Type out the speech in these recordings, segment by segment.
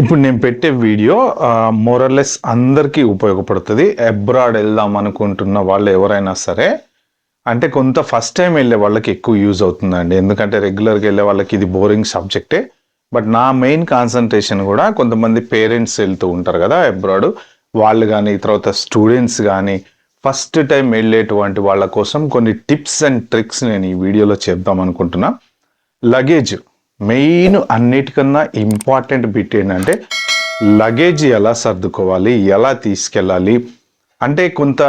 ఇప్పుడు నేను పెట్టే వీడియో మోరల్లెస్ అందరికీ ఉపయోగపడుతుంది. అబ్రాడ్ వెళ్దాం అనుకుంటున్న వాళ్ళు ఎవరైనా సరే, అంటే కొంత ఫస్ట్ టైం వెళ్ళే వాళ్ళకి ఎక్కువ యూజ్ అవుతుందండి. ఎందుకంటే రెగ్యులర్గా వెళ్ళే వాళ్ళకి ఇది బోరింగ్ సబ్జెక్టే. బట్ నా మెయిన్ కాన్సన్ట్రేషన్ కూడా కొంతమంది పేరెంట్స్ వెళ్తూ ఉంటారు కదా అబ్రాడ్, వాళ్ళు కానీ తర్వాత స్టూడెంట్స్ కానీ ఫస్ట్ టైం వెళ్ళేటువంటి వాళ్ళ కోసం కొన్ని టిప్స్ అండ్ ట్రిక్స్ నేను ఈ వీడియోలో చెప్దాం అనుకుంటున్నా. లగేజ్ మెయిన్ అన్నిటికన్నా ఇంపార్టెంట్ బిట్ ఏంటంటే లగేజ్ ఎలా సర్దుకోవాలి, ఎలా తీసుకెళ్ళాలి అంటే కొంత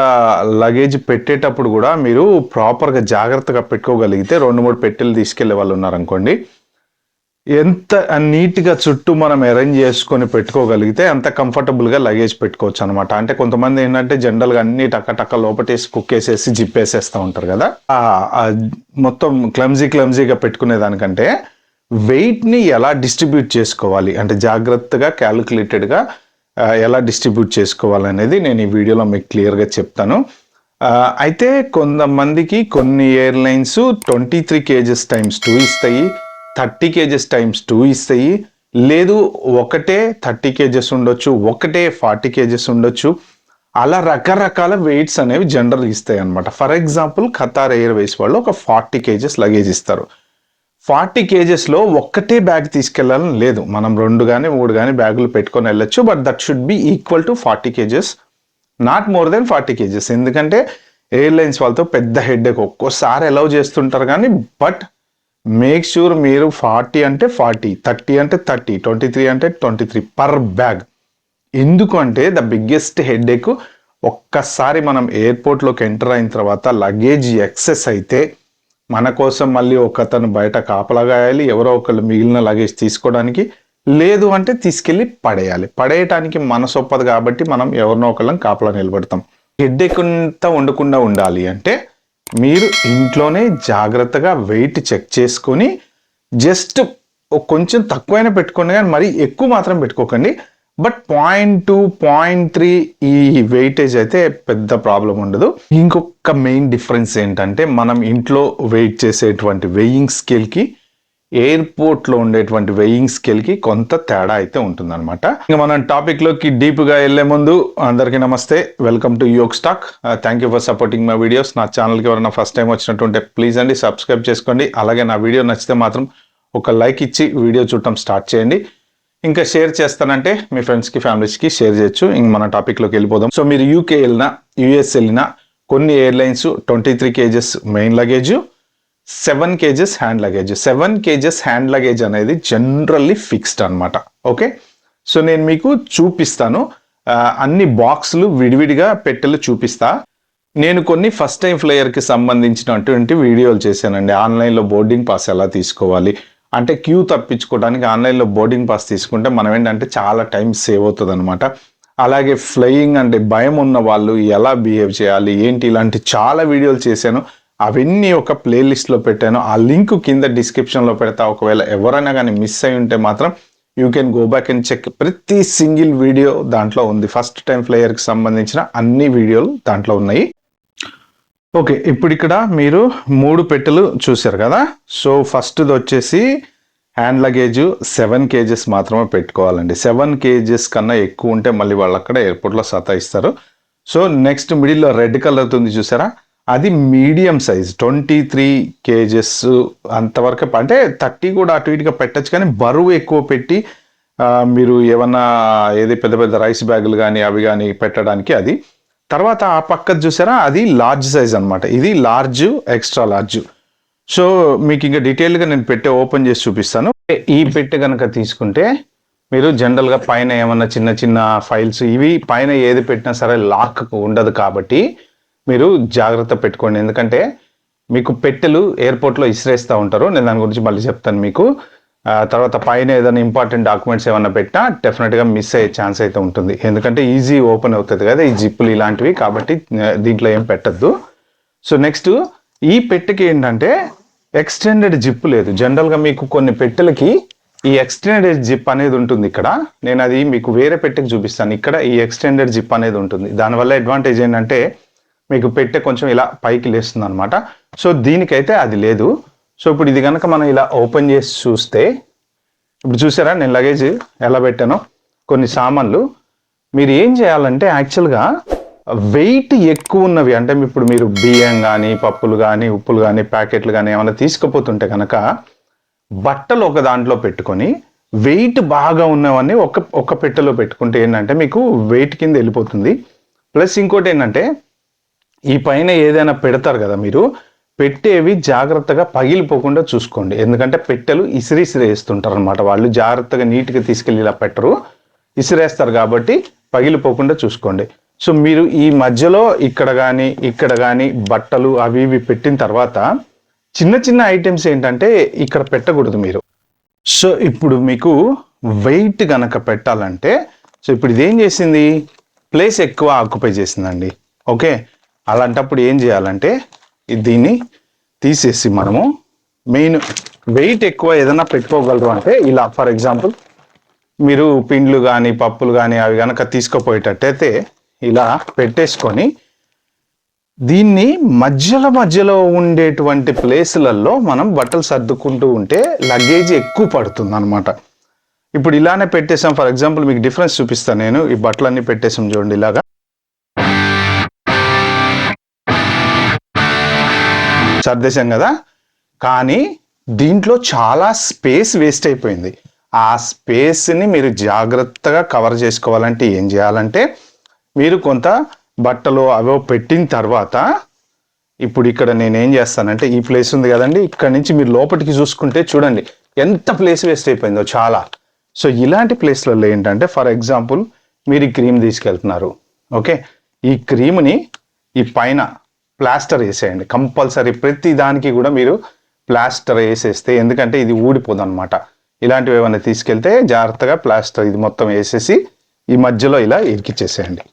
లగేజ్ పెట్టేటప్పుడు కూడా మీరు ప్రాపర్గా జాగ్రత్తగా పెట్టుకోగలిగితే 2-3 పెట్టెలు తీసుకెళ్లే వాళ్ళు ఉన్నారనుకోండి, ఎంత నీట్గా చుట్టూ మనం అరేంజ్ చేసుకొని పెట్టుకోగలిగితే అంత కంఫర్టబుల్గా లగేజ్ పెట్టుకోవచ్చు అనమాట. అంటే కొంతమంది ఏంటంటే జనరల్గా అన్ని టక్క లోపటేసి కుక్కేసేసి జిప్పేసేస్తూ ఉంటారు కదా, మొత్తం క్లమ్జీగా పెట్టుకునే దానికంటే వెయిట్ని ఎలా డిస్ట్రిబ్యూట్ చేసుకోవాలి అంటే జాగ్రత్తగా క్యాలిక్యులేటెడ్గా ఎలా డిస్ట్రిబ్యూట్ చేసుకోవాలి అనేది నేను ఈ వీడియోలో మీకు క్లియర్గా చెప్తాను. అయితే కొంతమందికి కొన్ని ఎయిర్లైన్స్ 23 kgs × 2 ఇస్తాయి, 30 kgs × 2 ఇస్తాయి, లేదు ఒకటే 30 kgs ఉండొచ్చు, ఒకటే 40 kgs ఉండొచ్చు. అలా రకరకాల వెయిట్స్ అనేవి జనరల్ ఇస్తాయి అనమాట. ఫర్ ఎగ్జాంపుల్ ఖతార్ ఎయిర్వేస్ వాళ్ళు ఒక 40 kgs లగేజ్ ఇస్తారు. 40 kgsలో ఒక్కటే బ్యాగ్ తీసుకెళ్ళాలని లేదు, మనం 2 కానీ 3 కానీ బ్యాగులు పెట్టుకొని వెళ్ళొచ్చు. But that should be equal to 40 kgs, not more than 40 kgs. ఎందుకంటే ఎయిర్లైన్స్ వాళ్ళతో పెద్ద హెడ్ఏక్ ఒక్కోసారి అలౌ చేస్తుంటారు కానీ, బట్ మేక్ షూర్ మీరు 40 అంటే 40, 30 అంటే 30, 23 అంటే 23 పర్ బ్యాగ్. ఎందుకు అంటే ద బిగ్గెస్ట్ హెడ్ఏక్ ఒక్కసారి మనం ఎయిర్పోర్ట్లోకి ఎంటర్ అయిన తర్వాత లగేజ్ ఎక్సెస్ అయితే మన కోసం మళ్ళీ ఒకతను బయట కాపలాగాయాలి, ఎవరో ఒకళ్ళు మిగిలిన లగేజ్ తీసుకోవడానికి, లేదు అంటే తీసుకెళ్ళి పడేయాలి. పడేయటానికి మనసు ఒప్పదు కాబట్టి మనం ఎవరినో ఒకళ్ళని కాపలా నిలబెడతాం. హెడ్ఏక్ ఉండకుండా ఉండాలి అంటే మీరు ఇంట్లోనే జాగ్రత్తగా వెయిట్ చెక్ చేసుకొని జస్ట్ కొంచెం తక్కువైనా పెట్టుకోండి, కానీ మరీ ఎక్కువ మాత్రం పెట్టుకోకండి. బట్ 0.2, 0.3 ఈ వెయిటేజ్ అయితే పెద్ద ప్రాబ్లం ఉండదు. ఇంకొక మెయిన్ డిఫరెన్స్ ఏంటంటే మనం ఇంట్లో వెయిట్ చేసేటువంటి వెయింగ్ స్కేల్కి ఎయిర్పోర్ట్లో ఉండేటువంటి వెయింగ్ స్కేల్కి కొంత తేడా అయితే ఉంటుందన్నమాట. ఇంకా మనం టాపిక్లోకి డీప్గా వెళ్ళే ముందు అందరికీ నమస్తే, welcome to Yog stack. Thank you for supporting my videos. నా ఛానల్కి ఎవరైనా ఫస్ట్ టైం వచ్చినట్టుంటే ప్లీజ్ అండి సబ్స్క్రైబ్ చేసుకోండి. అలాగే నా వీడియో నచ్చితే మాత్రం ఒక లైక్ ఇచ్చి వీడియో చూడటం స్టార్ట్ చేయండి. ఇంకా షేర్ చేస్తానంటే మీ ఫ్రెండ్స్కి ఫ్యామిలీస్కి షేర్ చేయొచ్చు. ఇంక మన టాపిక్లోకి వెళ్ళిపోదాం. సో మీరు యూకే వెళ్ళినా యూఎస్ వెళ్ళినా కొన్ని airlines 23 kgs main luggage, 7 kgs hand luggage. 7 kgs hand luggage అనేది జనరల్లీ ఫిక్స్డ్ అనమాట. ఓకే, సో నేను మీకు చూపిస్తాను, అన్ని బాక్సులు విడివిడిగా పెట్టెలు చూపిస్తా. నేను కొన్ని ఫస్ట్ టైం ఫ్లైయర్కి సంబంధించినటువంటి వీడియోలు చేశానండి. ఆన్లైన్లో బోర్డింగ్ పాస్ ఎలా తీసుకోవాలి అంటే క్యూ తప్పించుకోవడానికి ఆన్లైన్లో బోర్డింగ్ పాస్ తీసుకుంటే మనం ఏంటంటే చాలా టైం సేవ్ అవుతుంది అనమాట. అలాగే ఫ్లయింగ్ అంటే భయం ఉన్న వాళ్ళు ఎలా బిహేవ్ చేయాలి ఏంటి, ఇలాంటి చాలా వీడియోలు చేశాను. అవన్నీ ఒక ప్లేలిస్ట్లో పెట్టాను, ఆ లింక్ కింద డిస్క్రిప్షన్లో పెడతా. ఒకవేళ ఎవరైనా కానీ మిస్ అయి ఉంటే మాత్రం you can go back and check. ప్రతి సింగిల్ వీడియో దాంట్లో ఉంది. ఫస్ట్ టైం ఫ్లైయర్కి సంబంధించిన అన్ని వీడియోలు దాంట్లో ఉన్నాయి. ఓకే, ఇప్పుడు ఇక్కడ మీరు 3 పెట్టెలు చూశారు కదా. సో ఫస్ట్ది వచ్చేసి హ్యాండ్ లగేజ్ 7 kgs మాత్రమే పెట్టుకోవాలండి. 7 kgs కన్నా ఎక్కువ ఉంటే మళ్ళీ వాళ్ళు అక్కడ ఎయిర్పోర్ట్లో సతాయిస్తారు. సో నెక్స్ట్ మిడిల్లో రెడ్ కలర్ ఉంది చూసారా, అది మీడియం సైజ్ 23 kgs అంతవరకు. అంటే 30 కూడా అటు ఇటుగా పెట్టచ్చు, కానీ బరువు ఎక్కువ పెట్టి మీరు ఏమన్నా ఏది పెద్ద పెద్ద రైస్ బ్యాగులు కానీ అవి కానీ పెట్టడానికి అది. తర్వాత ఆ పక్కది చూసారా, అది లార్జ్ సైజ్ అనమాట. ఇది లార్జ్, ఎక్స్ట్రా లార్జ్. సో మీకు ఇంకా డీటెయిల్గా నేను పెట్టే ఓపెన్ చేసి చూపిస్తాను. ఈ పెట్టె కనుక తీసుకుంటే మీరు జనరల్గా పైన ఏమన్నా చిన్న చిన్న ఫైల్స్ ఇవి పైన ఏది పెట్టినా సరే లాక్ ఉండదు కాబట్టి మీరు జాగ్రత్త పెట్టుకోండి. ఎందుకంటే మీకు పెట్టెలు ఎయిర్పోర్ట్లో ఇసిరేస్తూ ఉంటారు, నేను దాని గురించి మళ్ళీ చెప్తాను మీకు. తర్వాత పైన ఏదైనా ఇంపార్టెంట్ డాక్యుమెంట్స్ ఏమన్నా పెట్టినా డెఫినెట్గా మిస్ అయ్యే ఛాన్స్ అయితే ఉంటుంది. ఎందుకంటే ఈజీ ఓపెన్ అవుతుంది కదా ఈ జిప్పులు ఇలాంటివి, కాబట్టి దీంట్లో ఏం పెట్టద్దు. సో నెక్స్ట్ ఈ పెట్టెకి ఏంటంటే ఎక్స్టెండెడ్ జిప్ లేదు. జనరల్గా మీకు కొన్ని పెట్టెలకి ఈ ఎక్స్టెండెడ్ జిప్ అనేది ఉంటుంది. ఇక్కడ నేను అది మీకు వేరే పెట్టెకి చూపిస్తాను. ఇక్కడ ఈ ఎక్స్టెండెడ్ జిప్ అనేది ఉంటుంది. దానివల్ల అడ్వాంటేజ్ ఏంటంటే మీకు పెట్టె కొంచెం ఇలా పైకి లేస్తుంది అనమాట. సో దీనికైతే అది లేదు. సో ఇప్పుడు ఇది కనుక మనం ఇలా ఓపెన్ చేసి చూస్తే, ఇప్పుడు చూసారా నేను లగేజ్ ఎలా పెట్టానో. కొన్ని సామాన్లు మీరు ఏం చేయాలంటే యాక్చువల్గా వెయిట్ ఎక్కువ ఉన్నవి అంటే ఇప్పుడు మీరు బియ్యం కానీ పప్పులు కానీ ఉప్పులు కానీ ప్యాకెట్లు కానీ ఏమైనా తీసుకుపోతుంటే కనుక బట్టలు ఒక దాంట్లో పెట్టుకొని వెయిట్ బాగా ఉన్నవన్నీ ఒక పెట్టెలో పెట్టుకుంటే ఏంటంటే మీకు వెయిట్ కింద వెళ్ళిపోతుంది. ప్లస్ ఇంకోటి ఏంటంటే ఈ పైన ఏదైనా పెడతారు కదా మీరు పెట్టేవి జాగ్రత్తగా పగిలిపోకుండా చూసుకోండి. ఎందుకంటే పెట్టెలు ఇసిరేస్తుంటారు అనమాట. వాళ్ళు జాగ్రత్తగా నీట్గా తీసుకెళ్ళి ఇలా పెట్టరు, ఇసిరేస్తారు కాబట్టి పగిలిపోకుండా చూసుకోండి. సో మీరు ఈ మధ్యలో ఇక్కడ కానీ బట్టలు అవి ఇవి పెట్టిన తర్వాత చిన్న చిన్న ఐటమ్స్ ఏంటంటే ఇక్కడ పెట్టకూడదు మీరు. సో ఇప్పుడు మీకు వెయిట్ గనక పెట్టాలంటే సో ఇప్పుడు ఇదేం చేసింది, ప్లేస్ ఎక్కువ ఆక్యుపై చేసిందండి. ఓకే, అలాంటప్పుడు ఏం చేయాలంటే దీన్ని తీసేసి మనము మెయిన్ వెయిట్ ఎక్కువ ఏదైనా పెట్టుకోగలరు అంటే ఇలా ఫర్ ఎగ్జాంపుల్ మీరు పిండ్లు కానీ పప్పులు కానీ అవి కనుక తీసుకుపోయేటట్టయితే ఇలా పెట్టేసుకొని దీన్ని మధ్యలో ఉండేటువంటి ప్లేసులలో మనం బట్టలు సర్దుకుంటూ ఉంటే లగేజ్ ఎక్కువ పడుతుంది అనమాట. ఇప్పుడు ఇలానే పెట్టేసాం. ఫర్ ఎగ్జాంపుల్ మీకు డిఫరెన్స్ చూపిస్తాను నేను. ఈ బట్టలన్నీ పెట్టేసాం చూడండి ఇలాగా. సర్దేశాం కదా, కానీ దీంట్లో చాలా స్పేస్ వేస్ట్ అయిపోయింది. ఆ స్పేస్ని మీరు జాగ్రత్తగా కవర్ చేసుకోవాలంటే ఏం చేయాలంటే మీరు కొంత బట్టలు అవో పెట్టిన తర్వాత ఇప్పుడు ఇక్కడ నేనేం చేస్తానంటే ఈ ప్లేస్ ఉంది కదండి, ఇక్కడ నుంచి మీరు లోపలికి చూసుకుంటే చూడండి ఎంత ప్లేస్ వేస్ట్ అయిపోయిందో చాలా. సో ఇలాంటి ప్లేస్లలో ఏంటంటే ఫర్ ఎగ్జాంపుల్ మీరు ఈ క్రీమ్ తీసుకెళ్తున్నారు. ఓకే, ఈ క్రీమ్ని ఈ పైన ప్లాస్టర్ వేసేయండి కంపల్సరీ. ప్రతి దానికి కూడా మీరు ప్లాస్టర్ వేసేస్తే ఎందుకంటే ఇది ఊడిపోదు అనమాట. ఇలాంటివి ఏమైనా తీసుకెళ్తే జాగ్రత్తగా ప్లాస్టర్ ఇది మొత్తం వేసేసి ఈ మధ్యలో ఇలా ఇరికిచ్చేసేయండి.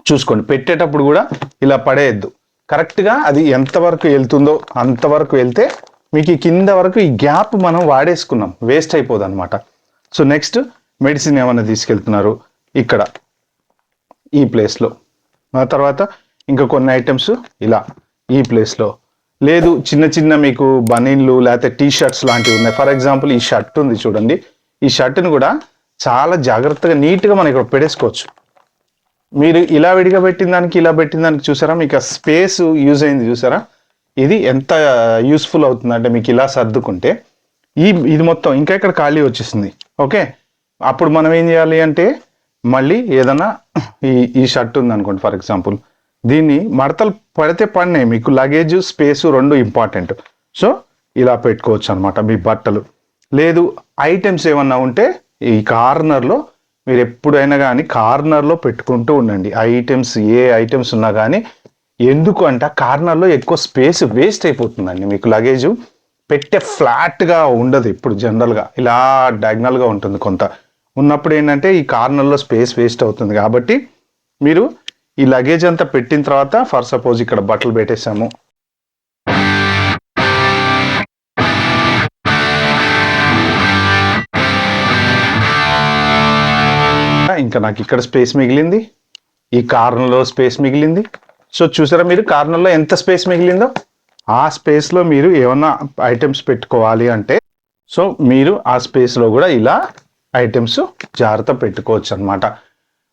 చూసుకోండి, పెట్టేటప్పుడు కూడా ఇలా పడేయద్దు. కరెక్ట్గా అది ఎంతవరకు వెళ్తుందో అంతవరకు వెళ్తే మీకు ఈ కింద వరకు ఈ గ్యాప్ మనం వాడేసుకున్నాం, వేస్ట్ అయిపోదు అనమాట. సో నెక్స్ట్ మెడిసిన్ ఏమైనా తీసుకెళ్తున్నారు ఇక్కడ ఈ ప్లేస్లో, ఆ తర్వాత ఇంకా కొన్ని ఐటమ్స్ ఇలా ఈ ప్లేస్లో, లేదు చిన్న మీకు బనీన్లు లేకపోతే టీ షర్ట్స్ లాంటివి ఉన్నాయి. ఫర్ ఎగ్జాంపుల్ ఈ షర్ట్ ఉంది చూడండి, ఈ షర్ట్ని కూడా చాలా జాగ్రత్తగా నీట్గా మనం ఇక్కడ పెట్టేసుకోవచ్చు. మీరు ఇలా విడిగా పెట్టిన దానికి ఇలా పెట్టిన దానికి చూసారా మీకు ఆ స్పేస్ యూజ్ అయింది చూసారా. ఇది ఎంత యూస్ఫుల్ అవుతుంది అంటే మీకు ఇలా సర్దుకుంటే ఇది మొత్తం ఇంకా ఇక్కడ ఖాళీ వచ్చేసింది. ఓకే, అప్పుడు మనం ఏం చేయాలి అంటే మళ్ళీ ఏదైనా ఈ షర్ట్ ఉంది అనుకోండి ఫర్ ఎగ్జాంపుల్, దీన్ని మడతలు పడితే పడినాయి, మీకు లగేజ్ స్పేస్ రెండు ఇంపార్టెంట్. సో ఇలా పెట్టుకోవచ్చు అనమాట మీ బట్టలు. లేదు ఐటమ్స్ ఏమన్నా ఉంటే ఈ కార్నర్లో మీరు ఎప్పుడైనా కానీ కార్నర్లో పెట్టుకుంటూ ఉండండి. ఏ ఐటమ్స్ ఉన్నా కానీ. ఎందుకు అంటే కార్నర్లో ఎక్కువ స్పేస్ వేస్ట్ అయిపోతుందండి. మీకు లగేజ్ పెట్టే ఫ్లాట్గా ఉండదు ఇప్పుడు జనరల్గా, ఇలా డయాగ్నల్గా ఉంటుంది కొంత. ఉన్నప్పుడు ఏంటంటే ఈ కార్నర్లో స్పేస్ వేస్ట్ అవుతుంది. కాబట్టి మీరు ఈ లగేజ్ అంతా పెట్టిన తర్వాత ఫర్ సపోజ్ ఇక్కడ బట్టలు పెట్టేసాము, ఇంకా నాకు ఇక్కడ స్పేస్ మిగిలింది, ఈ కార్నర్లో స్పేస్ మిగిలింది. సో చూసారా మీరు కార్నర్లో ఎంత స్పేస్ మిగిలిందో. ఆ స్పేస్లో మీరు ఏమన్నా ఐటమ్స్ పెట్టుకోవాలి అంటే సో మీరు ఆ స్పేస్లో కూడా ఇలా ఐటమ్స్ జాగ్రత్త పెట్టుకోవచ్చు అనమాట.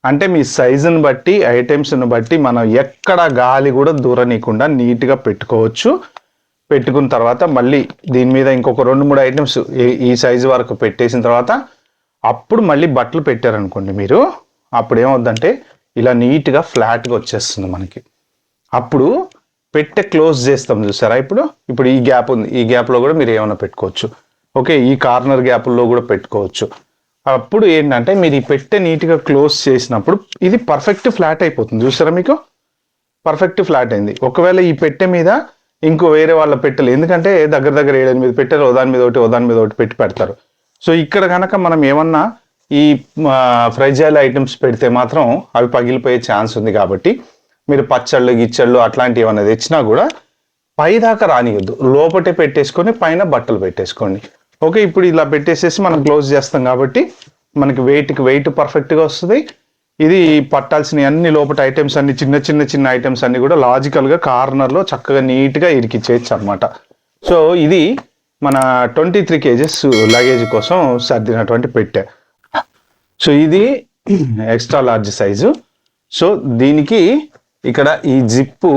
అంటే మీ సైజుని బట్టి ఐటమ్స్ని బట్టి మనం ఎక్కడ గాలి కూడా దూరనీయకుండా నీట్గా పెట్టుకోవచ్చు. పెట్టుకున్న తర్వాత మళ్ళీ దీని మీద ఇంకొక 2-3 ఐటమ్స్ ఈ సైజు వరకు పెట్టేసిన తర్వాత అప్పుడు మళ్ళీ బట్టలు పెట్టారనుకోండి మీరు, అప్పుడు ఏమవుద్దంటే ఇలా నీట్గా ఫ్లాట్గా వచ్చేస్తుంది మనకి. అప్పుడు పెట్టె క్లోజ్ చేస్తాం చూసారా. ఇప్పుడు ఈ గ్యాప్ ఉంది, ఈ గ్యాప్లో కూడా మీరు ఏమైనా పెట్టుకోవచ్చు. ఓకే, ఈ కార్నర్ గ్యాప్లో కూడా పెట్టుకోవచ్చు. అప్పుడు ఏంటంటే మీరు ఈ పెట్టె నీట్గా క్లోజ్ చేసినప్పుడు ఇది పర్ఫెక్ట్ ఫ్లాట్ అయిపోతుంది చూసారా. మీకు పర్ఫెక్ట్ ఫ్లాట్ అయింది. ఒకవేళ ఈ పెట్టె మీద ఇంకో వేరే వాళ్ళ పెట్టెలు, ఎందుకంటే దగ్గర 7-8 పెట్టెలు ఓదాని మీద ఒకటి పెట్టి పెడతారు. సో ఇక్కడ కనుక మనం ఏమన్నా ఈ ఫ్రైజైల్ ఐటమ్స్ పెడితే మాత్రం అవి పగిలిపోయే ఛాన్స్ ఉంది. కాబట్టి మీరు పచ్చళ్ళు గిచ్చళ్ళు అట్లాంటివి ఏమన్నా తెచ్చినా కూడా పైదాకా రానియద్దు, లోపటే పెట్టేసుకొని పైన బట్టలు పెట్టేసుకోండి. ఓకే, ఇప్పుడు ఇలా పెట్టేసేసి మనం క్లోజ్ చేస్తాం కాబట్టి మనకి వెయిట్ పర్ఫెక్ట్గా వస్తుంది. ఇది పట్టాల్సిన అన్ని లోపల ఐటమ్స్ అన్ని చిన్న ఐటమ్స్ అన్ని కూడా లాజికల్గా కార్నర్లో చక్కగా నీట్గా ఇరికిచ్చేయచ్చు అనమాట. సో ఇది మన 23 kgs లగేజ్ కోసం సర్దినటువంటి పెట్టె. సో ఇది ఎక్స్ట్రా లార్జ్ సైజు. సో దీనికి ఇక్కడ ఈ జిప్పు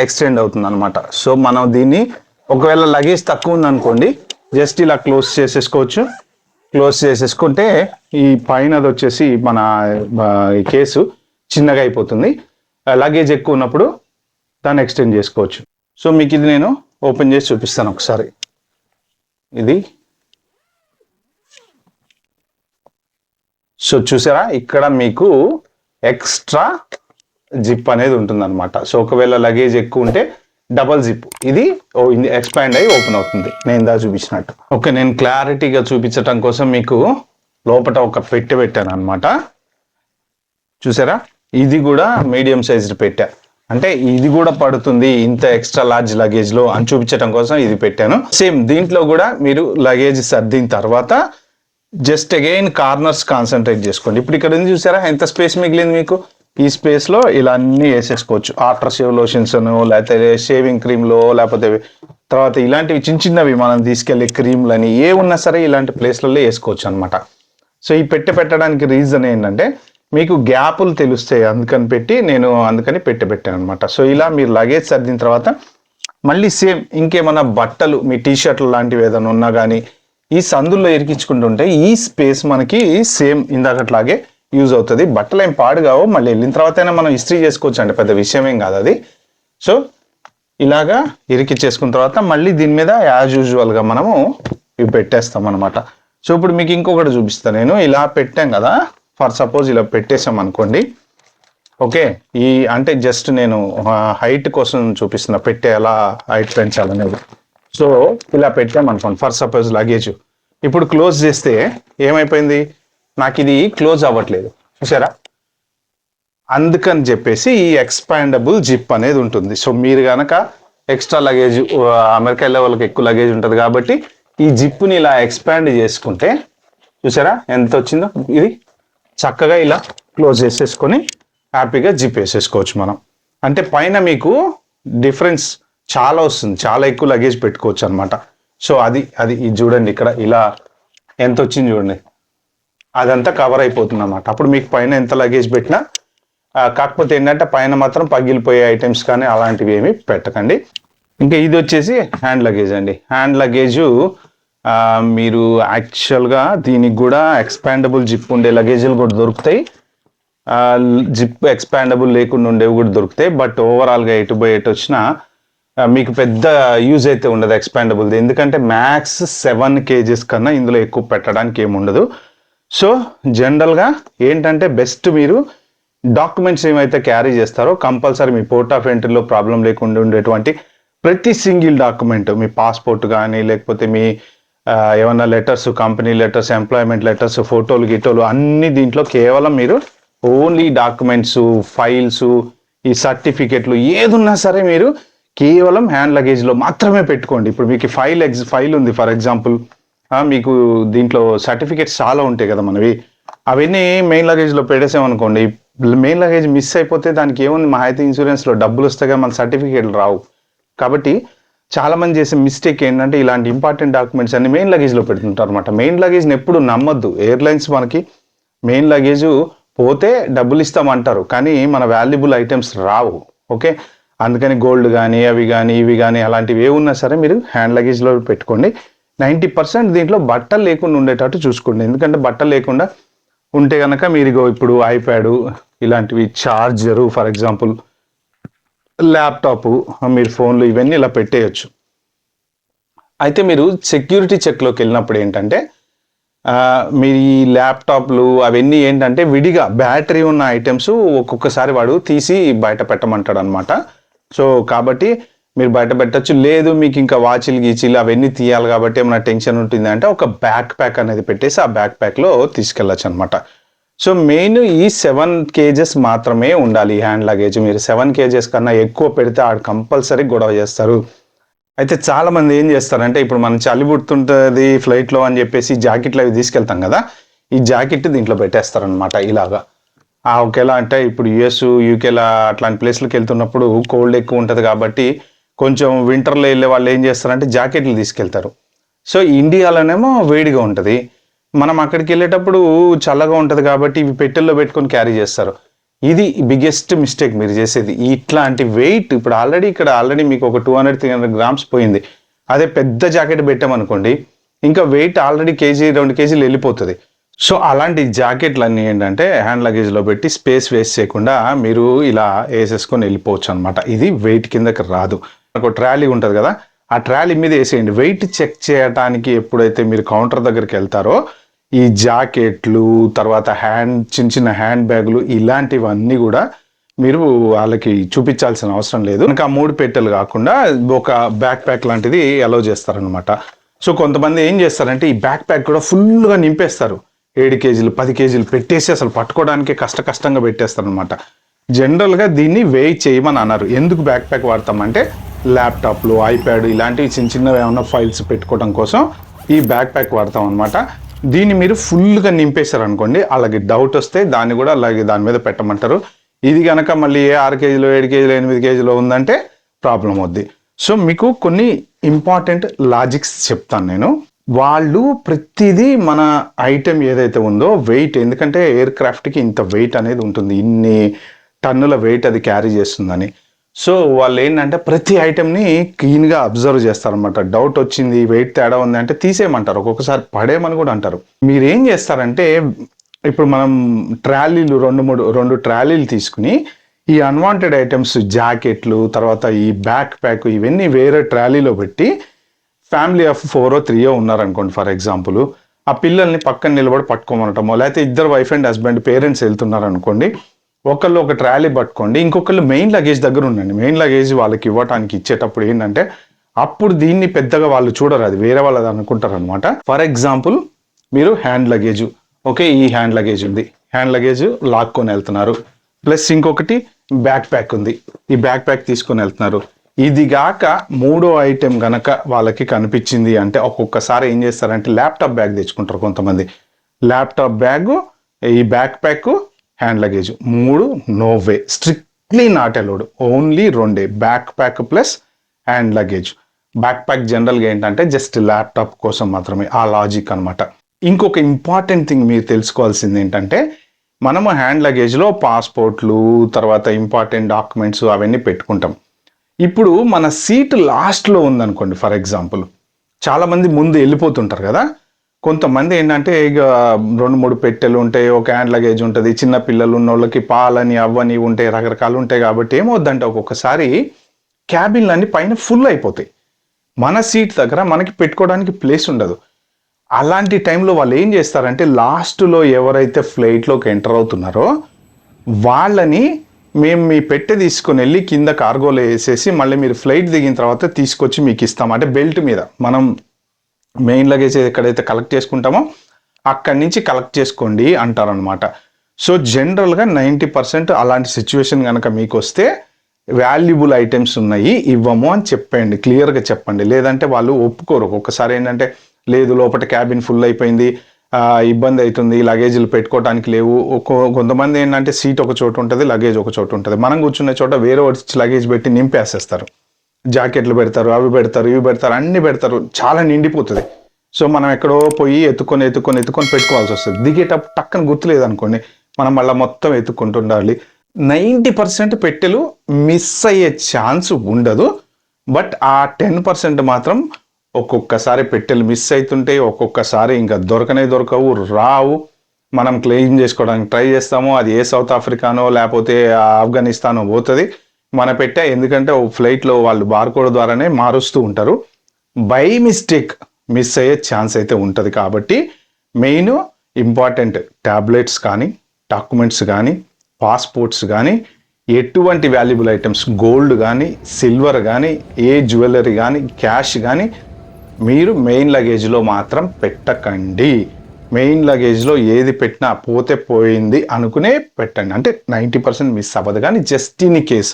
ఎక్స్టెండ్ అవుతుంది అనమాట. సో మనం దీన్ని ఒకవేళ లగేజ్ తక్కువ ఉందనుకోండి జస్ట్ ఇలా క్లోజ్ చేసేసుకోవచ్చు. క్లోజ్ చేసేసుకుంటే ఈ పైనది వచ్చేసి మన ఈ కేసు చిన్నగా అయిపోతుంది. లగేజ్ ఎక్కువ ఉన్నప్పుడు దాన్ని ఎక్స్టెండ్ చేసుకోవచ్చు. సో మీకు ఇది నేను ఓపెన్ చేసి చూపిస్తాను ఒకసారి. ఇది సో చూసారా, ఇక్కడ మీకు ఎక్స్ట్రా జిప్ అనేది ఉంటుంది అనమాట. సో ఒకవేళ లగేజ్ ఎక్కువ ఉంటే డబల్ జిప్ ఇది ఎక్స్పాండ్ అయ్యి ఓపెన్ అవుతుంది, నేను ఇందా చూపించినట్టు. ఓకే, నేను క్లారిటీగా చూపించటం కోసం మీకు లోపల ఒక పెట్టె పెట్టాను అనమాట. చూసారా, ఇది కూడా మీడియం సైజ్డ్ పెట్టా, అంటే ఇది కూడా పడుతుంది ఇంత ఎక్స్ట్రా లార్జ్ లగేజ్ లో అని చూపించడం కోసం ఇది పెట్టాను. సేమ్ దీంట్లో కూడా మీరు లగేజ్ సర్దిన తర్వాత జస్ట్ అగైన్ కార్నర్స్ కాన్సన్ట్రేట్ చేసుకోండి. ఇప్పుడు ఇక్కడ ఉంది చూసారా ఎంత స్పేస్ మిగిలింది మీకు, ఈ స్పేస్ లో ఇలా అన్ని వేసేసుకోవచ్చు. ఆఫ్టర్ షేవ్ లోషన్స్ లేకపోతే షేవింగ్ క్రీమ్లో, లేకపోతే తర్వాత ఇలాంటివి చిన్న చిన్నవి మనం తీసుకెళ్లే క్రీమ్లని ఏ ఉన్నా సరే ఇలాంటి ప్లేస్లలో వేసుకోవచ్చు అనమాట. సో ఈ పెట్టడానికి రీజన్ ఏంటంటే మీకు గ్యాపులు తెలుస్తాయి అందుకని పెట్టాను అనమాట. సో ఇలా మీరు లగేజ్ సర్దిన తర్వాత మళ్ళీ సేమ్ ఇంకేమన్నా బట్టలు మీ టీషర్ట్లు లాంటివి ఏదైనా ఉన్నా కానీ ఈ సందుల్లో ఇరికించుకుంటుంటే ఈ స్పేస్ మనకి సేమ్ ఇందాకట్లాగే యూజ్ అవుతుంది. బట్టలు ఏం పాడు కావు, మళ్ళీ వెళ్ళిన తర్వాత అయినా మనం ఇస్త్రీ చేసుకోవచ్చు అండి, పెద్ద విషయం ఏం కాదు అది. సో ఇలాగా ఇరికిచ్చేసుకున్న తర్వాత మళ్ళీ దీని మీద యాజ్ యూజువల్గా మనము ఇవి పెట్టేస్తాం అనమాట. సో ఇప్పుడు మీకు ఇంకొకటి చూపిస్తాను. నేను ఇలా పెట్టాం కదా, ఫర్ సపోజ్ ఇలా పెట్టేసాం అనుకోండి. ఓకే, ఈ అంటే జస్ట్ నేను హైట్ కోసం చూపిస్తున్నా, పెట్టే ఎలా హైట్ పెంచాలనేది. సో ఇలా పెట్టాం అనుకోండి ఫర్ సపోజ్ లగేజ్. ఇప్పుడు క్లోజ్ చేస్తే ఏమైపోయింది, నాకు ఇది క్లోజ్ అవ్వట్లేదు చూసారా. అందుకని చెప్పేసి ఈ ఎక్స్పాండబుల్ జిప్ అనేది ఉంటుంది. సో మీరు కనుక ఎక్స్ట్రా లగేజ్, అమెరికా వెళ్ళే వాళ్ళకి ఎక్కువ లగేజ్ ఉంటుంది కాబట్టి ఈ జిప్ని ఇలా ఎక్స్పాండ్ చేసుకుంటే చూసారా ఎంత వచ్చిందో. ఇది చక్కగా ఇలా క్లోజ్ చేసేసుకొని హ్యాపీగా జిప్ వేసేసుకోవచ్చు మనం. అంటే పైన మీకు డిఫరెన్స్ చాలా వస్తుంది, చాలా ఎక్కువ లగేజ్ పెట్టుకోవచ్చు అనమాట. సో అది ఇది చూడండి, ఇక్కడ ఇలా ఎంత వచ్చింది చూడండి, అదంతా కవర్ అయిపోతుంది అన్నమాట. అప్పుడు మీకు పైన ఎంత లగేజ్ పెట్టినా, కాకపోతే ఏంటంటే పైన మాత్రం పగిలిపోయే ఐటమ్స్ కానీ అలాంటివి ఏమి పెట్టకండి. ఇంకా ఇది వచ్చేసి హ్యాండ్ లగేజ్ అండి. హ్యాండ్ లగేజు మీరు యాక్చువల్గా దీనికి కూడా ఎక్స్పాండబుల్ జిప్ ఉండే లగేజీలు కూడా దొరుకుతాయి, జిప్ ఎక్స్పాండబుల్ లేకుండా ఉండేవి కూడా దొరుకుతాయి. బట్ ఓవరాల్గా ఎటు బై ఎటు వచ్చినా మీకు పెద్ద యూజ్ అయితే ఉండదు ఎక్స్పాండబుల్ది, ఎందుకంటే మ్యాక్స్ 7 kgs కన్నా ఇందులో ఎక్కువ పెట్టడానికి ఏమి ఉండదు. సో జనరల్గా ఏంటంటే బెస్ట్ మీరు డాక్యుమెంట్స్ ఏమైతే క్యారీ చేస్తారో కంపల్సరీ మీ పోర్ట్ ఆఫ్ ఎంట్రీలో ప్రాబ్లం లేకుండా ఉండేటువంటి ప్రతి సింగిల్ డాక్యుమెంట్, మీ పాస్పోర్ట్ కానీ లేకపోతే మీ ఏమన్నా letters, company letters, employment letters, ఫోటోలు గిటోలు అన్ని దీంట్లో కేవలం మీరు ఓన్లీ డాక్యుమెంట్స్, ఫైల్స్, ఈ సర్టిఫికెట్లు ఏదున్నా సరే మీరు కేవలం హ్యాండ్ లగేజ్లో మాత్రమే పెట్టుకోండి. ఇప్పుడు మీకు ఫైల్ ఉంది ఫర్ ఎగ్జాంపుల్, మీకు దీంట్లో సర్టిఫికెట్స్ చాలా ఉంటాయి కదా మనవి, అవన్నీ మెయిన్ లగేజ్లో పెట్టేసామనుకోండి, మెయిన్ లగేజ్ మిస్ అయిపోతే దానికి ఏముంది, మా అయితే ఇన్సూరెన్స్లో డబ్బులు వస్తాయి మన సర్టిఫికేట్లు రావు. కాబట్టి చాలా మంది చేసే మిస్టేక్ ఏంటంటే ఇలాంటి ఇంపార్టెంట్ డాక్యుమెంట్స్ అన్ని మెయిన్ లగేజ్లో పెడుతుంటారు అనమాట. మెయిన్ లగేజ్ని ఎప్పుడు నమ్మొద్దు. ఎయిర్లైన్స్ మనకి మెయిన్ లగేజ్ పోతే డబ్బులు ఇస్తామంటారు కానీ మన వాల్యుబుల్ ఐటమ్స్ రావు. ఓకే, అందుకని గోల్డ్ కానీ అవి కానీ ఇవి కానీ అలాంటివి ఏ ఉన్నా సరే మీరు హ్యాండ్ లగేజ్లో పెట్టుకోండి. 90% దీంట్లో బట్టలు లేకుండా ఉండేటట్టు చూసుకోండి, ఎందుకంటే బట్టలు లేకుండా ఉంటే కనుక మీరు ఇప్పుడు ఐప్యాడ్ ఇలాంటివి, చార్జరు ఫర్ ఎగ్జాంపుల్, ల్యాప్టాప్, మీరు ఫోన్లు ఇవన్నీ ఇలా పెట్టేయచ్చు. అయితే మీరు సెక్యూరిటీ చెక్లోకి వెళ్ళినప్పుడు ఏంటంటే మీ ల్యాప్టాప్లు అవన్నీ ఏంటంటే విడిగా బ్యాటరీ ఉన్న ఐటమ్స్ ఒక్కొక్కసారి వాడు తీసి బయట పెట్టమంటాడు అనమాట. సో కాబట్టి మీరు బయట పెట్టచ్చు. లేదు మీకు ఇంకా వాచిలు గీచీలు అవన్నీ తీయాలి కాబట్టి ఏమైనా టెన్షన్ ఉంటుంది అంటే ఒక బ్యాక్ ప్యాక్ అనేది పెట్టేసి ఆ బ్యాక్ ప్యాక్లో తీసుకెళ్ళచ్చు అనమాట. సో మెయిన్ ఈ 7 kgs మాత్రమే ఉండాలి హ్యాండ్ లగేజ్. మీరు 7 kgs కన్నా ఎక్కువ పెడితే ఆడు కంపల్సరీ గొడవ చేస్తారు. అయితే చాలా మంది ఏం చేస్తారంటే ఇప్పుడు మనం చలి పుడుతుంటుంది ఫ్లైట్లో అని చెప్పేసి జాకెట్లు అవి తీసుకెళ్తాం కదా, ఈ జాకెట్ దీంట్లో పెట్టేస్తారనమాట ఇలాగా. ఒకేలా అంటే ఇప్పుడు యుఎస్, యూకేలా అట్లాంటి ప్లేస్లకు వెళ్తున్నప్పుడు కోల్డ్ ఎక్కువ ఉంటుంది కాబట్టి కొంచెం వింటర్లో వెళ్ళే వాళ్ళు ఏం చేస్తారంటే జాకెట్లు తీసుకెళ్తారు. సో ఇండియాలోనేమో వేడిగా ఉంటుంది, మనం అక్కడికి వెళ్ళేటప్పుడు చల్లగా ఉంటుంది కాబట్టి ఇవి పెట్టెల్లో పెట్టుకొని క్యారీ చేస్తారు. ఇది బిగ్గెస్ట్ మిస్టేక్ మీరు చేసేది. ఇట్లాంటి వెయిట్ ఇప్పుడు ఆల్రెడీ మీకు ఒక 200-300 గ్రామ్స్ పోయింది. అదే పెద్ద జాకెట్ పెట్టామనుకోండి, ఇంకా వెయిట్ ఆల్రెడీ 1-2 కేజీలు వెళ్ళిపోతుంది. సో అలాంటి జాకెట్లన్నీ ఏంటంటే హ్యాండ్ లగేజ్లో పెట్టి స్పేస్ వేస్ట్ చేయకుండా మీరు ఇలా వేసేసుకొని వెళ్ళిపోవచ్చు అనమాట. ఇది వెయిట్ కిందకి రాదు. ఒక ట్రాలీ ఉంటుంది కదా, ఆ ట్రాలీ మీద వేసేయండి. వెయిట్ చెక్ చేయడానికి ఎప్పుడైతే మీరు కౌంటర్ దగ్గరికి వెళ్తారో ఈ జాకెట్లు, తర్వాత చిన్న చిన్న హ్యాండ్ బ్యాగులు ఇలాంటివన్నీ కూడా మీరు వాళ్ళకి చూపించాల్సిన అవసరం లేదు. ఇంకా 3 పెట్టెలు కాకుండా ఒక బ్యాక్ ప్యాక్ లాంటిది అలౌ చేస్తారనమాట. సో కొంతమంది ఏం చేస్తారంటే ఈ బ్యాక్ ప్యాక్ కూడా ఫుల్గా నింపేస్తారు. 7 కేజీలు 10 కేజీలు పెట్టేసి అసలు పట్టుకోవడానికి కష్టంగా పెట్టేస్తారు అనమాట. జనరల్గా దీన్ని వెయిట్ చేయమని అన్నారు. ఎందుకు బ్యాక్ ప్యాక్ వాడతామంటే ల్యాప్టాప్లు, ఐప్యాడ్ ఇలాంటివి చిన్నవి ఏమన్నా ఫైల్స్ పెట్టుకోవడం కోసం ఈ బ్యాక్ ప్యాక్ వాడతాం అనమాట. దీన్ని మీరు ఫుల్గా నింపేశారు అనుకోండి, అలాగే డౌట్ వస్తే దాన్ని కూడా అలాగే దాని మీద పెట్టమంటారు. ఇది కనుక మళ్ళీ 6 కేజీలు 7 కేజీలు 8 కేజీలు ఉందంటే ప్రాబ్లం అవుద్ది. సో మీకు కొన్ని ఇంపార్టెంట్ లాజిక్స్ చెప్తాను నేను. వాళ్ళు ప్రతిదీ మన ఐటెం ఏదైతే ఉందో వెయిట్, ఎందుకంటే ఎయిర్ క్రాఫ్ట్కి ఇంత వెయిట్ అనేది ఉంటుంది, ఇన్ని టన్నుల వెయిట్ అది క్యారీ చేస్తుందని. సో వాళ్ళు ఏంటంటే ప్రతి ఐటెంని క్లీన్గా అబ్జర్వ్ చేస్తారనమాట. డౌట్ వచ్చింది, వెయిట్ తేడా ఉంది అంటే తీసేయమంటారు, ఒక్కొక్కసారి పడేయమని కూడా అంటారు. మీరేం చేస్తారంటే ఇప్పుడు మనం ట్రాలీలు 2 ట్రాలీలు తీసుకుని ఈ అన్వాంటెడ్ ఐటమ్స్, జాకెట్లు, తర్వాత ఈ బ్యాక్ ప్యాక్ ఇవన్నీ వేరే ట్రాలీలో పెట్టి ఫ్యామిలీ ఆఫ్ 4 or 3 ఉన్నారనుకోండి ఫర్ ఎగ్జాంపుల్, ఆ పిల్లల్ని పక్కన నిలబడి పట్టుకోమనటమో, లేకపోతే ఇద్దరు వైఫ్ అండ్ హస్బెండ్ పేరెంట్స్ వెళ్తున్నారు అనుకోండి, ఒకళ్ళు ఒక ట్రాలీ పట్టుకోండి, ఇంకొకళ్ళు మెయిన్ లగేజ్ దగ్గర ఉండండి. మెయిన్ లగేజ్ వాళ్ళకి ఇవ్వటానికి ఇచ్చేటప్పుడు ఏంటంటే అప్పుడు దీన్ని పెద్దగా వాళ్ళు చూడరు, అది వేరే వాళ్ళది అనుకుంటారు అనమాట. ఫర్ ఎగ్జాంపుల్ మీరు హ్యాండ్ లగేజ్, ఓకే ఈ హ్యాండ్ లగేజ్ ఉంది, హ్యాండ్ లగేజ్ లాక్కొని వెళ్తున్నారు, ప్లస్ ఇంకొకటి బ్యాక్ ప్యాక్ ఉంది, ఈ బ్యాక్ ప్యాక్ తీసుకొని వెళ్తున్నారు. ఇది గాక 3వ ఐటెం గనక వాళ్ళకి కనిపించింది అంటే ఒక్కొక్కసారి ఏం చేస్తారంటే ల్యాప్టాప్ బ్యాగ్ తెచ్చుకుంటారు కొంతమంది. ల్యాప్టాప్ బ్యాగ్, ఈ backpack, hand luggage 3 no way, strictly not allowed. Only 2 backpack plus hand luggage. Backpack జనరల్గా ఏంటంటే జస్ట్ ల్యాప్టాప్ కోసం మాత్రమే, ఆ లాజిక్ అనమాట. ఇంకొక ఇంపార్టెంట్ థింగ్ మీరు తెలుసుకోవాల్సింది ఏంటంటే మనము హ్యాండ్ లగేజ్లో పాస్పోర్ట్లు, తర్వాత ఇంపార్టెంట్ డాక్యుమెంట్స్ అవన్నీ పెట్టుకుంటాం. ఇప్పుడు మన సీట్ లాస్ట్లో ఉందనుకోండి ఫర్ ఎగ్జాంపుల్, చాలామంది ముందు వెళ్ళిపోతుంటారు కదా, కొంతమంది ఏంటంటే ఇక 2-3 పెట్టెలు ఉంటాయి, ఒక హ్యాండ్ లగేజ్ ఉంటుంది, చిన్న పిల్లలు ఉన్న వాళ్ళకి పాలని అవ్వని ఉంటాయి, రకరకాలు ఉంటాయి. కాబట్టి ఏమవుద్దంటే ఒక్కొక్కసారి క్యాబిన్లు అన్ని పైన ఫుల్ అయిపోతాయి, మన సీట్ దగ్గర మనకి పెట్టుకోవడానికి ప్లేస్ ఉండదు. అలాంటి టైంలో వాళ్ళు ఏం చేస్తారంటే లాస్ట్లో ఎవరైతే ఫ్లైట్లోకి ఎంటర్ అవుతున్నారో వాళ్ళని మేము మీ పెట్టె తీసుకొని వెళ్ళి కింద కార్గోలో వేసేసి మళ్ళీ మీరు ఫ్లైట్ దిగిన తర్వాత తీసుకొచ్చి మీకు ఇస్తాం, అంటే బెల్ట్ మీద మనం మెయిన్ లగేజ్ ఎక్కడైతే కలెక్ట్ చేసుకుంటామో అక్కడి నుంచి కలెక్ట్ చేసుకోండి అంటారనమాట. సో జనరల్గా 90% అలాంటి సిచ్యువేషన్ కనుక మీకు వస్తే వాల్యుబుల్ ఐటమ్స్ ఉన్నాయి ఇవ్వము అని చెప్పండి, క్లియర్గా చెప్పండి. లేదంటే వాళ్ళు ఒప్పుకోరు. ఒక్కసారి ఏంటంటే లేదు లోపల క్యాబిన్ ఫుల్ అయిపోయింది, ఇబ్బంది అవుతుంది, లగేజీలు పెట్టుకోవడానికి లేవు. కొంతమంది ఏంటంటే సీట్ ఒక చోటు ఉంటుంది, లగేజ్ ఒక చోటు ఉంటుంది, మనం కూర్చున్న చోట వేరే వచ్చి లగేజ్ పెట్టి నింపేసేస్తారు, జాకెట్లు పెడతారు, అవి పెడతారు, ఇవి పెడతారు, అన్ని పెడతారు, చాలా నిండిపోతుంది. సో మనం ఎక్కడో పోయి ఎత్తుకొని పెట్టుకోవాల్సి వస్తుంది. దిగేటప్పుడు టక్కన గుర్తులేదు అనుకోండి, మనం మళ్ళీ మొత్తం ఎత్తుకుంటుండాలి. 90% పెట్టెలు మిస్ అయ్యే ఛాన్స్ ఉండదు, బట్ ఆ 10% మాత్రం ఒక్కొక్కసారి పెట్టెలు మిస్ అవుతుంటాయి, ఒక్కొక్కసారి ఇంకా దొరకవు, రావు. మనం క్లెయిమ్ చేసుకోవడానికి ట్రై చేస్తాము, అది ఏ సౌత్ ఆఫ్రికానో లేకపోతే ఆఫ్ఘనిస్తానో పోతుంది మన పెట్టె. ఎందుకంటే ఫ్లైట్లో వాళ్ళు బార్కోడ్ ద్వారానే మారుస్తూ ఉంటారు, బై మిస్టేక్ మిస్ అయ్యే ఛాన్స్ అయితే ఉంటుంది. కాబట్టి మెయిన్ ఇంపార్టెంట్ ట్యాబ్లెట్స్ కానీ, డాక్యుమెంట్స్ కానీ, పాస్పోర్ట్స్ కానీ, ఎటువంటి వాల్యుబుల్ ఐటమ్స్ గోల్డ్ కానీ, సిల్వర్ కానీ, ఏ జ్యువెలరీ కానీ, క్యాష్ కానీ మీరు మెయిన్ లగేజ్లో మాత్రం పెట్టకండి. మెయిన్ లగేజ్లో ఏది పెట్టినా పోతే పోయింది అనుకునే పెట్టండి. అంటే 90% మిస్ అవ్వదు. కానీ జస్ట్ ఇన్ కేస్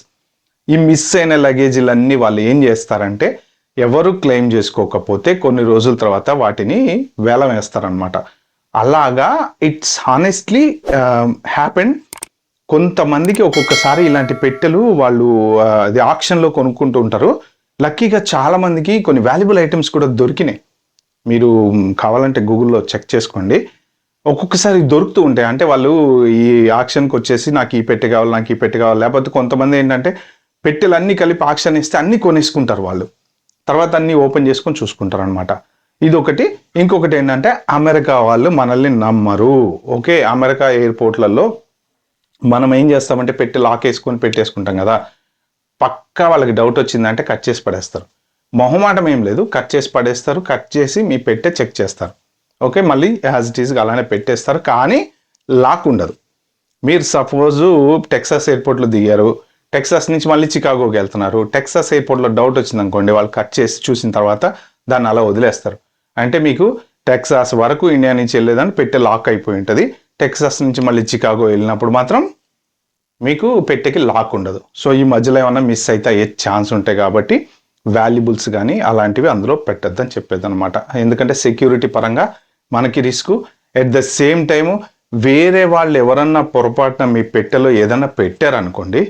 ఈ మిస్ అయిన లగేజీలన్నీ వాళ్ళు ఏం చేస్తారంటే ఎవరు క్లెయిమ్ చేసుకోకపోతే కొన్ని రోజుల తర్వాత వాటిని వేలం వేస్తారనమాట. అలాగా ఇట్స్ హానెస్ట్లీ హ్యాపెన్. కొంతమందికి ఒక్కొక్కసారి ఇలాంటి పెట్టెలు వాళ్ళు అది ఆక్షన్లో కొనుక్కుంటూ ఉంటారు. లక్కీగా చాలా మందికి కొన్ని వాల్యుబుల్ ఐటమ్స్ కూడా దొరికినాయి. మీరు కావాలంటే గూగుల్లో చెక్ చేసుకోండి. ఒక్కొక్కసారి దొరుకుతూ ఉంటాయి. అంటే వాళ్ళు ఈ ఆక్షన్కి వచ్చేసి నాకు ఈ పెట్టె కావాలి, నాకు ఈ పెట్టె కావాలి. లేకపోతే కొంతమంది ఏంటంటే పెట్టెలు అన్నీ కలిపి ఆక్షన్ ఇస్తే అన్నీ కొనేసుకుంటారు వాళ్ళు. తర్వాత అన్నీ ఓపెన్ చేసుకొని చూసుకుంటారు అనమాట. ఇదొకటి. ఇంకొకటి ఏంటంటే అమెరికా వాళ్ళు మనల్ని నమ్మరు. ఓకే, అమెరికా ఎయిర్పోర్ట్లలో మనం ఏం చేస్తామంటే పెట్టి లాక్ వేసుకొని పెట్టేసుకుంటాం కదా, పక్కా వాళ్ళకి డౌట్ వచ్చిందంటే కట్ చేసి పడేస్తారు. మొహమాటం ఏం లేదు, కట్ చేసి పడేస్తారు. కట్ చేసి మీ పెట్టే చెక్ చేస్తారు. ఓకే, మళ్ళీ యాజ్ ఇట్ ఈస్గా అలానే పెట్టేస్తారు, కానీ లాక్ ఉండదు. మీరు సపోజు టెక్సాస్ ఎయిర్పోర్ట్లో దిగారు, టెక్సాస్ నుంచి మళ్ళీ చికాగోకి వెళ్తున్నారు. టెక్సాస్ ఎయిర్పోర్ట్లో డౌట్ వచ్చింది అనుకోండి, వాళ్ళు కట్ చేసి చూసిన తర్వాత దాన్ని అలా వదిలేస్తారు. అంటే మీకు టెక్సాస్ వరకు ఇండియా నుంచి వెళ్ళేదాన్ని పెట్టే లాక్ అయిపోయి ఉంటుంది. టెక్సాస్ నుంచి మళ్ళీ చికాగో వెళ్ళినప్పుడు మాత్రం మీకు పెట్టెకి లాక్ ఉండదు. సో ఈ మధ్యలో ఏమన్నా మిస్ అయితే అయ్యే ఛాన్స్ ఉంటాయి కాబట్టి వాల్యుబుల్స్ కానీ అలాంటివి అందులో పెట్టద్దని చెప్పేది అనమాట. ఎందుకంటే సెక్యూరిటీ పరంగా మనకి risk. At the same time వేరే వాళ్ళు ఎవరన్నా పొరపాటున మీ పెట్టెలో ఏదన్నా పెట్టారనుకోండి,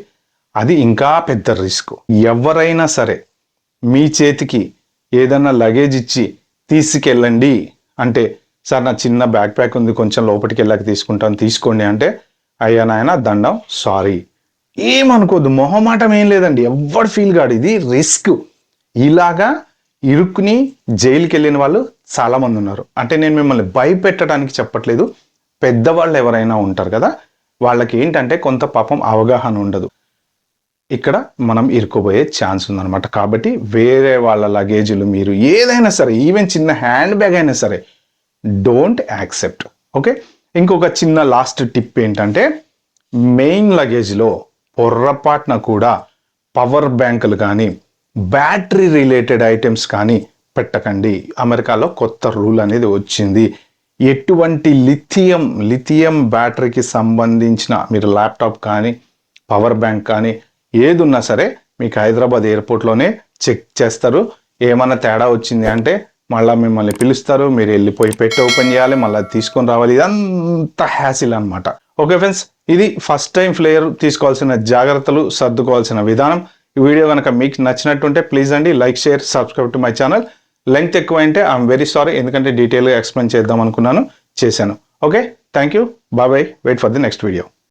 అది ఇంకా పెద్ద రిస్క్. ఎవరైనా సరే మీ చేతికి ఏదన్నా లగేజ్ ఇచ్చి తీసుకెళ్ళండి అంటే, సార్ నా చిన్న బ్యాక్ ప్యాక్ ఉంది, కొంచెం లోపలికి వెళ్ళాక తీసుకుంటాను, తీసుకోండి అంటే, అయ్యా నాయన దండం, సారీ, ఏమనుకోద్దు, మొహమాటం ఏం లేదండి, ఎవ్వడు ఫీల్ కాడు. ఇది రిస్క్. ఇలాగా ఇరుక్కుని జైలుకి వెళ్ళిన వాళ్ళు చాలా మంది ఉన్నారు. అంటే నేను మిమ్మల్ని భయపెట్టడానికి చెప్పట్లేదు. పెద్దవాళ్ళు ఎవరైనా ఉంటారు కదా, వాళ్ళకి ఏంటంటే కొంత పాపం అవగాహన ఉండదు. ఇక్కడ మనం ఇరుక్కుపోయే ఛాన్స్ ఉందన్నమాట. కాబట్టి వేరే వాళ్ళ లగేజీలు మీరు ఏదైనా సరే, ఈవెన్ చిన్న హ్యాండ్ బ్యాగ్ అయినా సరే, డోంట్ యాక్సెప్ట్. ఓకే, ఇంకొక చిన్న లాస్ట్ టిప్ ఏంటంటే, మెయిన్ లగేజ్లో పొర్రపాటున కూడా పవర్ బ్యాంకులు కానీ బ్యాటరీ రిలేటెడ్ ఐటమ్స్ కానీ పెట్టకండి. అమెరికాలో కొత్త రూల్ అనేది వచ్చింది. ఎటువంటి లిథియం బ్యాటరీకి సంబంధించిన మీరు ల్యాప్టాప్ కానీ పవర్ బ్యాంక్ కానీ ఏది ఉన్నా సరే మీకు హైదరాబాద్ ఎయిర్పోర్ట్లోనే చెక్ చేస్తారు. ఏమన్నా తేడా వచ్చింది అంటే మళ్ళీ మిమ్మల్ని పిలుస్తారు, మీరు వెళ్ళిపోయి పెట్టి ఓపెన్ చేయాలి, మళ్ళీ తీసుకొని రావాలి. ఇదంతా హ్యాసిల్ అనమాట. ఓకే ఫ్రెండ్స్, ఇది ఫస్ట్ టైం ఫ్లేయర్ తీసుకోవాల్సిన జాగ్రత్తలు, సర్దుకోవాల్సిన విధానం. ఈ వీడియో కనుక మీకు నచ్చినట్టుంటే ప్లీజ్ అండి like, share, subscribe to my channel. Length ఎక్కువ అంటే ఐఎమ్ వెరీ సారీ, ఎందుకంటే డీటెయిల్గా ఎక్స్ప్లెయిన్ చేద్దాం అనుకున్నాను, చేశాను. Okay, thank you, bye, wait for the next video.